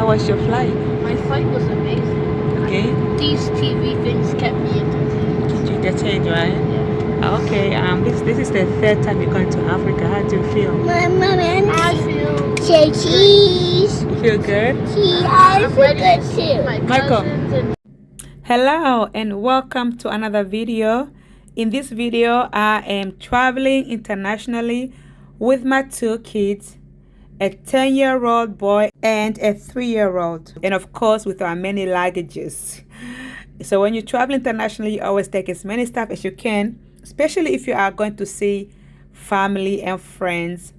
How was your flight? My flight was amazing. Okay. These TV things kept me entertained. Did you entertained, right? Yeah. Okay. This is the third time you're going to Africa. How do you feel? I feel cheese. You feel good? I'm ready to see my Michael. cousins and Hello and welcome to another video. In this video, I am traveling internationally with my two kids, a 10-year-old boy and a 3-year-old, and of course with our many luggages. So when you travel internationally, you always take as many stuff as you can, especially if you are going to see family and friends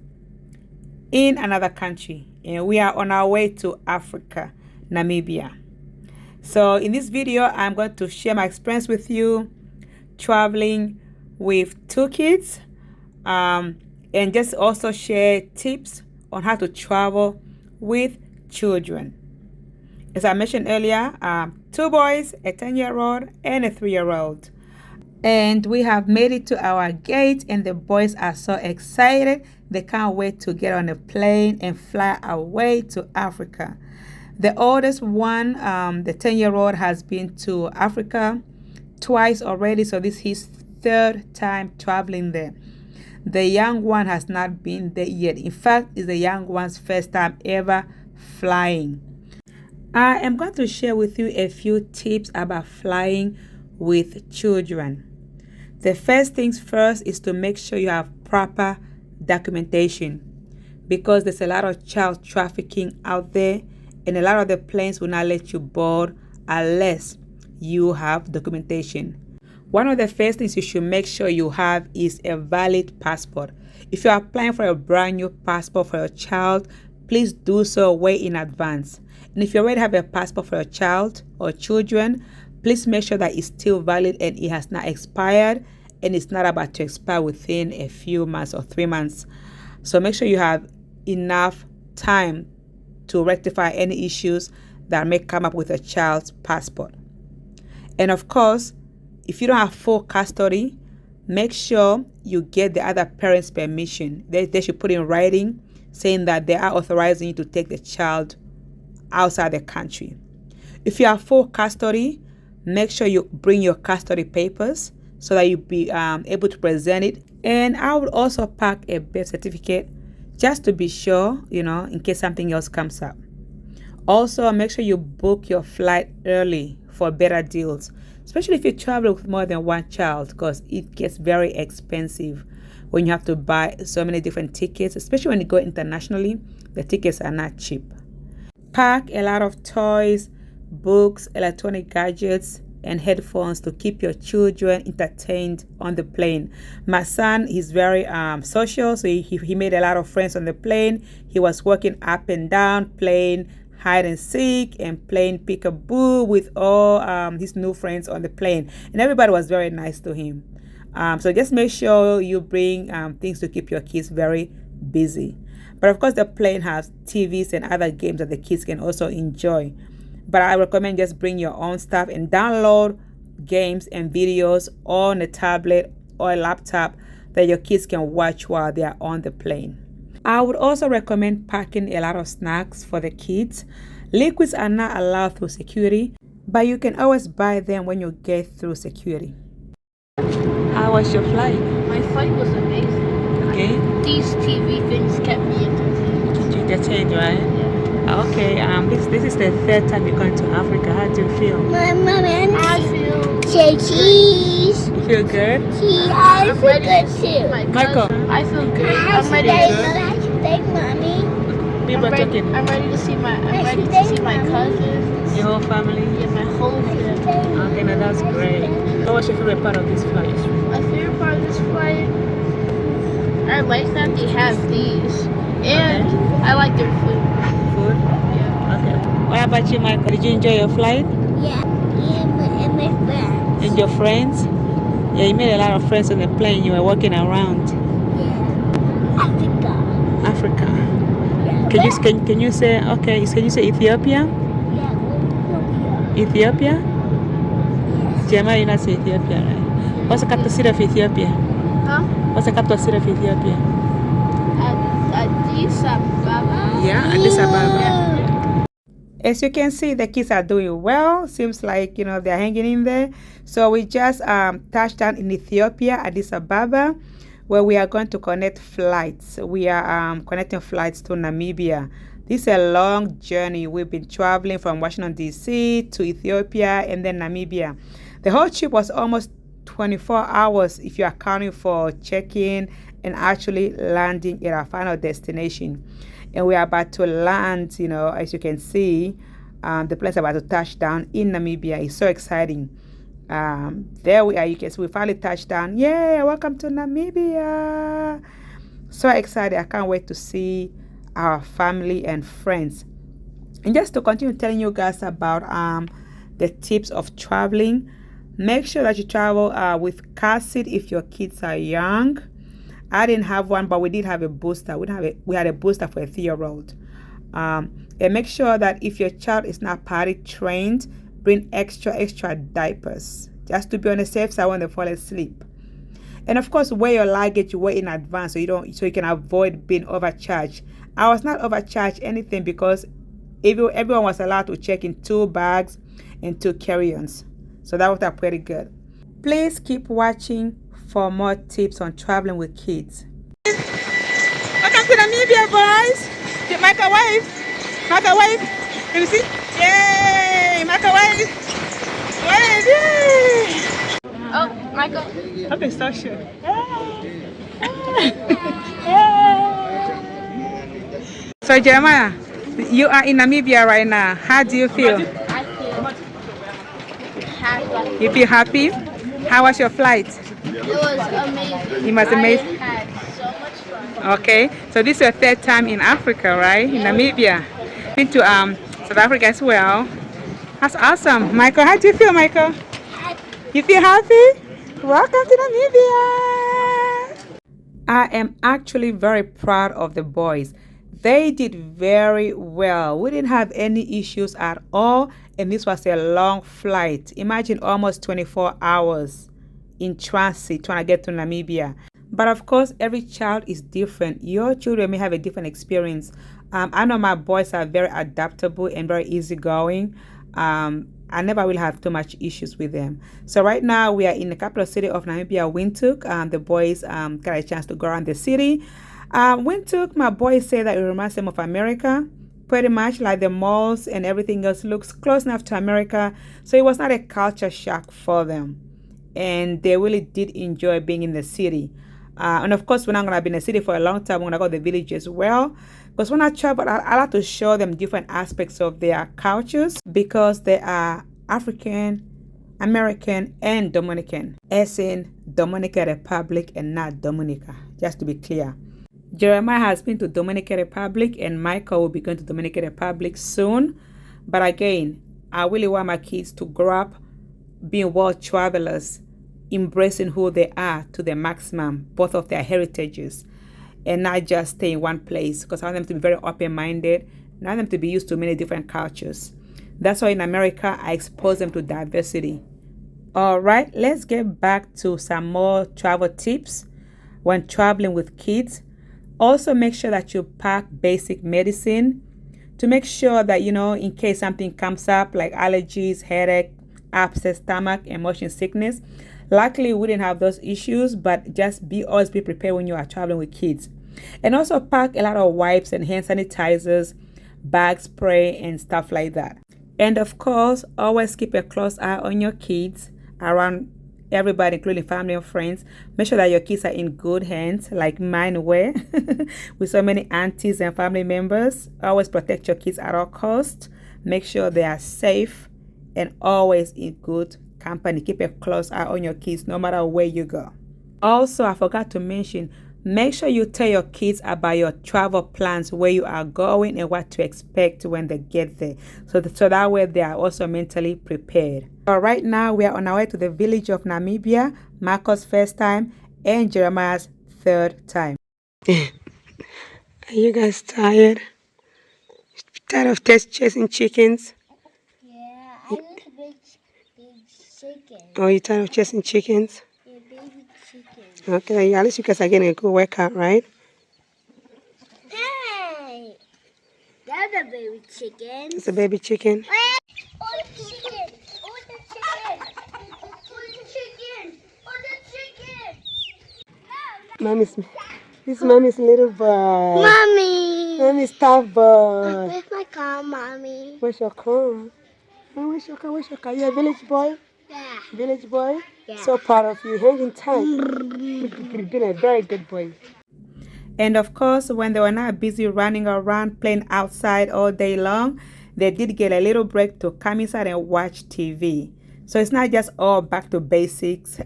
in another country. And we are on our way to Africa, Namibia. So in this video, I'm going to share my experience with you traveling with two kids, and just also share tips on how to travel with children. As I mentioned earlier, two boys, a 10-year-old and a 3-year-old. And we have made it to our gate, and the boys are so excited. They can't wait to get on a plane and fly away to Africa. The oldest one, the 10-year-old, has been to Africa twice already, so this is his third time traveling there. The young one has not been there yet. In fact, it's the young one's first time ever flying. I am going to share with you a few tips about flying with children. The first things first is to make sure you have proper documentation, because there's a lot of child trafficking out there, and a lot of the planes will not let you board unless you have documentation. One of the first things you should make sure you have is a valid passport. If you are applying for a brand new passport for your child, please do so way in advance. And if you already have a passport for your child or children, please make sure that it's still valid and it has not expired, and it's not about to expire within a few months or 3 months. So make sure you have enough time to rectify any issues that may come up with a child's passport. And of course, if you don't have full custody, make sure you get the other parent's permission. They should put in writing saying that they are authorizing you to take the child outside the country. If you have full custody, make sure you bring your custody papers so that you'll be able to present it. And I would also pack a birth certificate just to be sure, in case something else comes up. Also, make sure you book your flight early for better deals, especially if you travel with more than one child, because it gets very expensive when you have to buy so many different tickets, especially when you go internationally. The tickets are not cheap. Pack a lot of toys, books, electronic gadgets, and headphones to keep your children entertained on the plane. My son is very social, so he made a lot of friends on the plane. He was walking up and down, playing hide and seek and playing peekaboo with all his new friends on the plane, and everybody was very nice to him. So just make sure you bring things to keep your kids very busy. But of course, the plane has TVs and other games that the kids can also enjoy. But I recommend just bring your own stuff and download games and videos on a tablet or a laptop that your kids can watch while they are on the plane. I would also recommend packing a lot of snacks for the kids. Liquids are not allowed through security, but you can always buy them when you get through security. How was your flight? my flight was amazing. Okay. These TV things kept me entertained. Did you entertained, right? Yeah. Okay. This is the third time you're going to Africa. How do you feel? I feel Cheese. You feel good? I feel ready good to see too. my Michael. cousins. I feel good. I'm ready Thank to you. Thank mommy. People are talking. I'm ready to see my cousins. Your whole family? Yeah, my whole family. Okay, now that's great. What was your favorite part of this flight? My favorite part of this flight, I like that they have these, and I like their food. Food? Yeah. Okay. What about you, Michael? Did you enjoy your flight? Yeah, and my friends. And your friends? Yeah, you made a lot of friends on the plane. You were walking around Yeah. Africa. Yeah. Can you say Ethiopia? Yeah, Ethiopia? yes. Jeremiah, you not say Ethiopia, right? What's the capital city of Ethiopia? Huh? What's the capital city of Ethiopia? Addis Ababa. Yeah, Addis Ababa. As you can see, the kids are doing well. Seems like, they're hanging in there. So we just touched down in Ethiopia, Addis Ababa, where we are going to connect flights. We are connecting flights to Namibia. This is a long journey. We've been traveling from Washington, D.C. to Ethiopia and then Namibia. The whole trip was almost 24 hours if you are counting for check-in and actually landing at our final destination. And we are about to land, as you can see, the plane's about to touch down in Namibia. It's so exciting. There we are. You can see we finally touched down. Yeah, welcome to Namibia. So excited. I can't wait to see our family and friends. And just to continue telling you guys about the tips of traveling, make sure that you travel with car seat if your kids are young. I didn't have one, but we did have a booster. We had a booster for a 3-year-old. And make sure that if your child is not potty trained, bring extra diapers, just to be on the safe side when they fall asleep. And of course, weigh your luggage way in advance so you can avoid being overcharged. I was not overcharged anything because everyone was allowed to check in 2 bags and 2 carry-ons. So that worked out pretty good. Please keep watching for more tips on traveling with kids. Welcome to Namibia, boys. Microwave. Can you see? Yay! Microwave. Wave. Yay! Oh, Michael. Okay, start sure. So Jeremiah, you are in Namibia right now. How do you feel? I feel happy. You feel happy? How was your flight? It was amazing. It was amazing. I had so much fun. Okay, so this is your 3rd time in Africa, right? In Namibia. Been to South Africa as well. That's awesome. Michael, how do you feel, Michael? You feel happy? Welcome to Namibia. I am actually very proud of the boys. They did very well. We didn't have any issues at all, and this was a long flight. Imagine almost 24 hours in transit trying to get to Namibia. But of course, every child is different. Your children may have a different experience. I know my boys are very adaptable and very easygoing. I never will have too much issues with them. So right now we are in the capital city of Namibia, Windhoek. The boys got a chance to go around the city. Windhoek, my boys say that it reminds them of America. Pretty much like the malls and everything else looks close enough to America. So it was not a culture shock for them. And they really did enjoy being in the city. And of course, we're not going to be in the city for a long time. We're going to go to the village as well. Because when I travel, I like to show them different aspects of their cultures because they are African, American, and Dominican. As in Dominican Republic and not Dominica, just to be clear. Jeremiah has been to Dominican Republic and Michael will be going to Dominican Republic soon. But again, I really want my kids to grow up being world travelers, embracing who they are to the maximum, both of their heritages, and not just stay in one place, because I want them to be very open-minded, and I want them to be used to many different cultures. That's why in America, I expose them to diversity. All right, let's get back to some more travel tips when traveling with kids. Also, make sure that you pack basic medicine to make sure that, in case something comes up like allergies, headache, upset stomach, and motion sickness. Luckily, we didn't have those issues, but just always be prepared when you are traveling with kids. And also pack a lot of wipes and hand sanitizers, bag spray, and stuff like that. And of course, always keep a close eye on your kids around everybody, including family and friends. Make sure that your kids are in good hands, like mine were, with so many aunties and family members. Always protect your kids at all costs. Make sure they are safe and always in good company. Keep a close eye on your kids no matter where you go. Also, I forgot to mention, make sure you tell your kids about your travel plans, where you are going and what to expect when they get there. So that way they are also mentally prepared. So right now we are on our way to the village of Namibia, Marco's first time and Jeremiah's 3rd time. Are you guys tired? Tired of chasing chickens? Yeah, I want a big chicken. Oh, you tired of chasing chickens? Yeah, baby chicken. Okay, at least you guys are getting a good workout, right? Hey! That's a baby baby chicken. It's a baby chicken. Oh, the chicken. Oh, the chicken. Oh, the chicken. Oh, the chicken. This is Mommy's little boy. Mommy. Mommy's tough boy. Where's my car, Mommy? Where's your car? Oh, where's your car? Where's your car? You a village boy? Yeah. Village boy? Yeah. So proud of you. Hanging tight. You've been a very good boy. And of course, when they were not busy running around playing outside all day long, they did get a little break to come inside and watch TV. So it's not just all back to basics.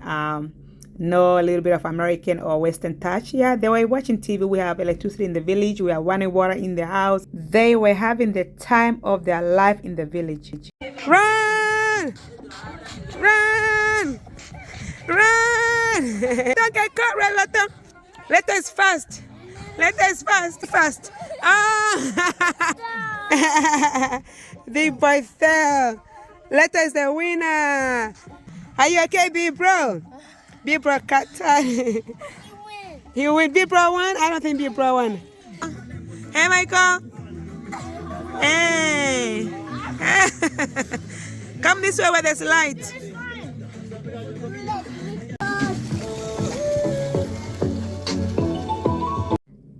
No, a little bit of American or Western touch. Yeah, they were watching TV. We have electricity in the village. We have running water in the house. They were having the time of their life in the village. Run! Run! Run! Don't get caught, right, Letta? Letta is fast. Letta is fast. Oh! Big boy fell. Letta is the winner. Are you okay, big bro? Big bro cut tight. He win. Big bro won? I don't think big bro won. Hey, Michael. Hey. Come this way where there's light.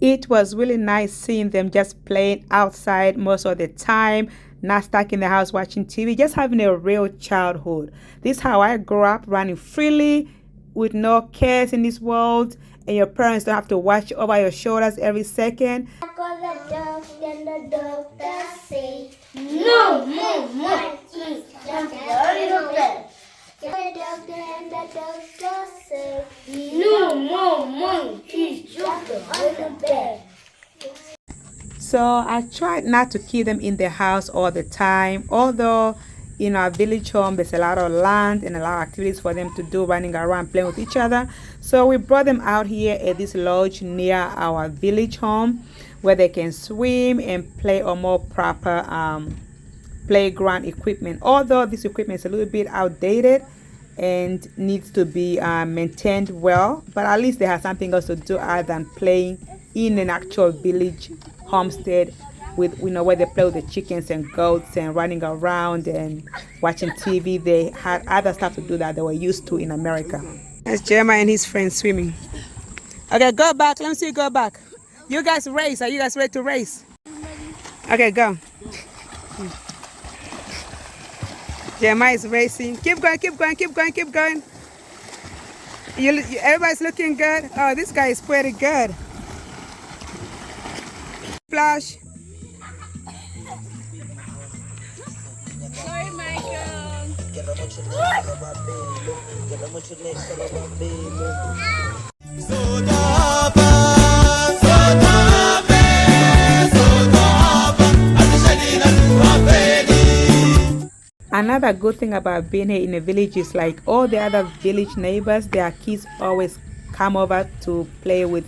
It was really nice seeing them just playing outside most of the time, not stuck in the house watching TV, just having a real childhood. This is how I grew up, running freely with no cares in this world, and your parents don't have to watch over your shoulders every second. I got a dog and the doctor say, no more monkeys, jump a little bit. The doctor and the doctor say, no more monkeys, jump a little bit. So I tried not to keep them in the house all the time, although in our village home there's a lot of land and a lot of activities for them to do, running around playing with each other. So we brought them out here at this lodge near our village home where they can swim and play on more proper playground equipment, although this equipment is a little bit outdated and needs to be maintained well, but at least they have something else to do other than playing in an actual village homestead with, you know, where they play with the chickens and goats and running around and watching TV. They had other stuff to do that they were used to in America. That's Jeremiah and his friends swimming. Okay, go back. Let me see you go back. You guys race. Are you guys ready to race? Okay, go. Jeremiah is racing. Keep going, keep going, keep going, keep going. Everybody's looking good. Oh, this guy is pretty good. Splash. Sorry, Michael. Another good thing about being here in the village is like all the other village neighbors, their kids always come over to play with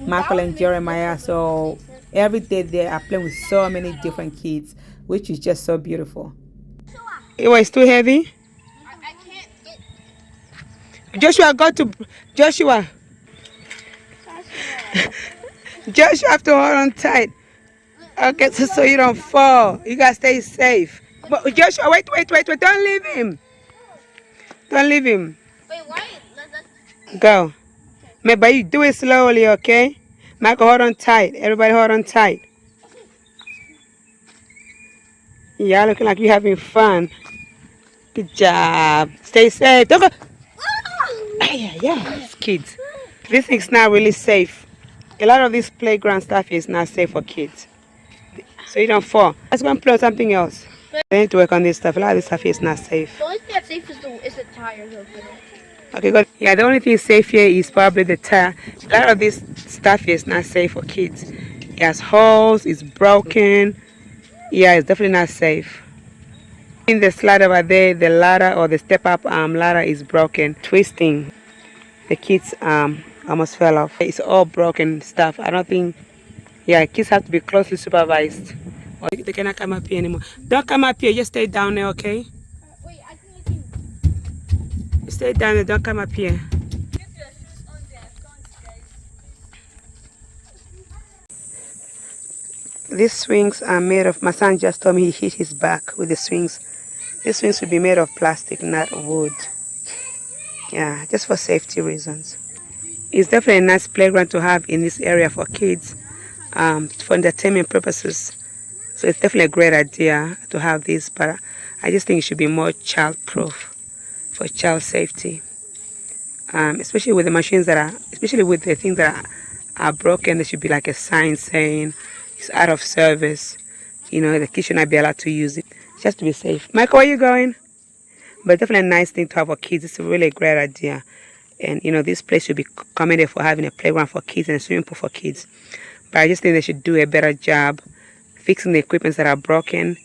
Michael and Jeremiah. So every day they are playing with so many different kids, which is just so beautiful. It was too heavy? I can't get... Joshua, go to Joshua. Joshua have to hold on tight. Okay, so you don't fall. You gotta stay safe. But Joshua, wait. Don't leave him. Don't leave him. Wait, why? Go. But you do it slowly, okay? Michael, hold on tight. Everybody hold on tight. Yeah, looking like you're having fun. Good job. Stay safe. Don't go. Yeah, it's kids. This thing's not really safe. A lot of this playground stuff is not safe for kids. So you don't fall. Let's go and play something else. They need to work on this stuff. A lot of this stuff is not safe. The only thing that's safe is the tires over there. Okay, good. Yeah, the only thing safe here is probably the tire. A lot of this stuff is not safe for kids. It has holes, it's broken. Yeah, it's definitely not safe. In the slide over there, the ladder or the step-up ladder is broken, twisting. The kids almost fell off. It's all broken stuff. I don't think, yeah, kids have to be closely supervised. Or they cannot come up here anymore. Don't come up here, just stay down there, okay? Wait, I can... Stay down there, don't come up here. These swings are made of, my son just told me he hit his back with the swings. These swings would be made of plastic, not wood. Yeah, just for safety reasons. It's definitely a nice playground to have in this area for kids, for entertainment purposes. So it's definitely a great idea to have this, but I just think it should be more child-proof for child safety. Especially with the machines that are, especially with the things that are broken, there should be like a sign saying it's out of service. You know, the kids should not be allowed to use it, just to be safe. Michael, where are you going? But definitely a nice thing to have for kids. It's a really great idea. And, you know, this place should be commended for having a playground for kids and a swimming pool for kids. But I just think they should do a better job fixing the equipment that are broken,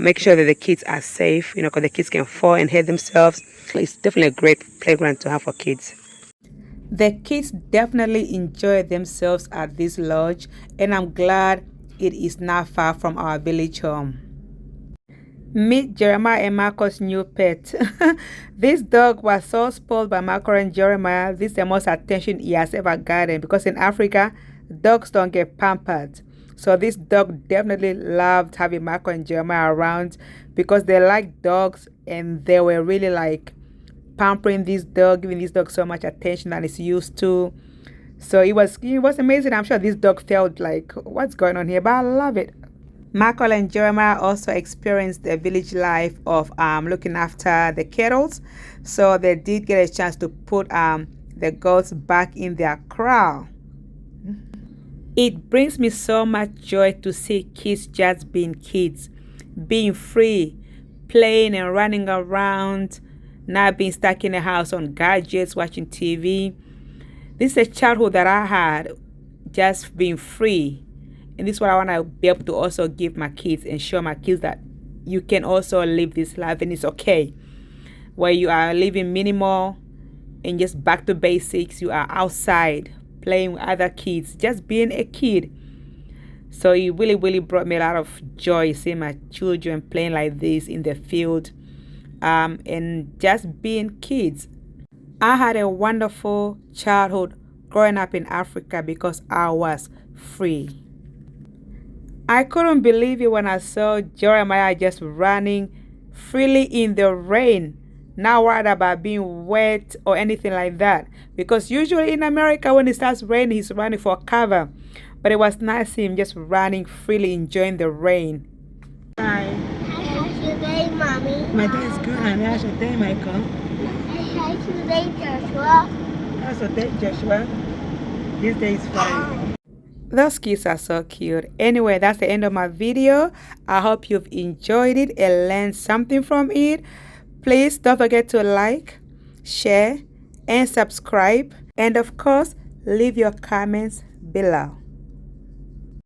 make sure that the kids are safe, you know, because the kids can fall and hurt themselves. It's definitely a great playground to have for kids. The kids definitely enjoy themselves at this lodge, and I'm glad it is not far from our village home. Meet Jeremiah and Marco's new pet. This dog was so spoiled by Marco and Jeremiah. This is the most attention he has ever gotten, because in Africa, dogs don't get pampered. So this dog definitely loved having Marco and Jeremiah around, because they like dogs and they were really like pampering this dog, giving this dog so much attention that it's used to. So it was amazing. I'm sure this dog felt like, what's going on here? But I love it. Michael and Jeremiah also experienced the village life of looking after the kettles. So they did get a chance to put the goats back in their corral. It brings me so much joy to see kids just being kids, being free, playing and running around, not being stuck in the house on gadgets, watching TV. This is a childhood that I had, just being free. And this is what I want to be able to also give my kids and show my kids, that you can also live this life and it's okay. Where you are living minimal and just back to basics, you are outside playing with other kids, just being a kid. So it really, really brought me a lot of joy seeing my children playing like this in the field, and just being kids. I had a wonderful childhood growing up in Africa because I was free. I couldn't believe it when I saw Jeremiah just running freely in the rain, not worried about being wet or anything like that. Because usually in America, when it starts raining, he's running for cover. But it was nice to see him just running freely, enjoying the rain. Hi. How's your day, Mommy? My day is good, honey. How's your day, Michael? How's your day, Joshua? How's your day, Joshua? This day is fine. Those kids are so cute. Anyway, that's the end of my video. I hope you've enjoyed it and learned something from it. Please don't forget to like, share, and subscribe. And of course, leave your comments below.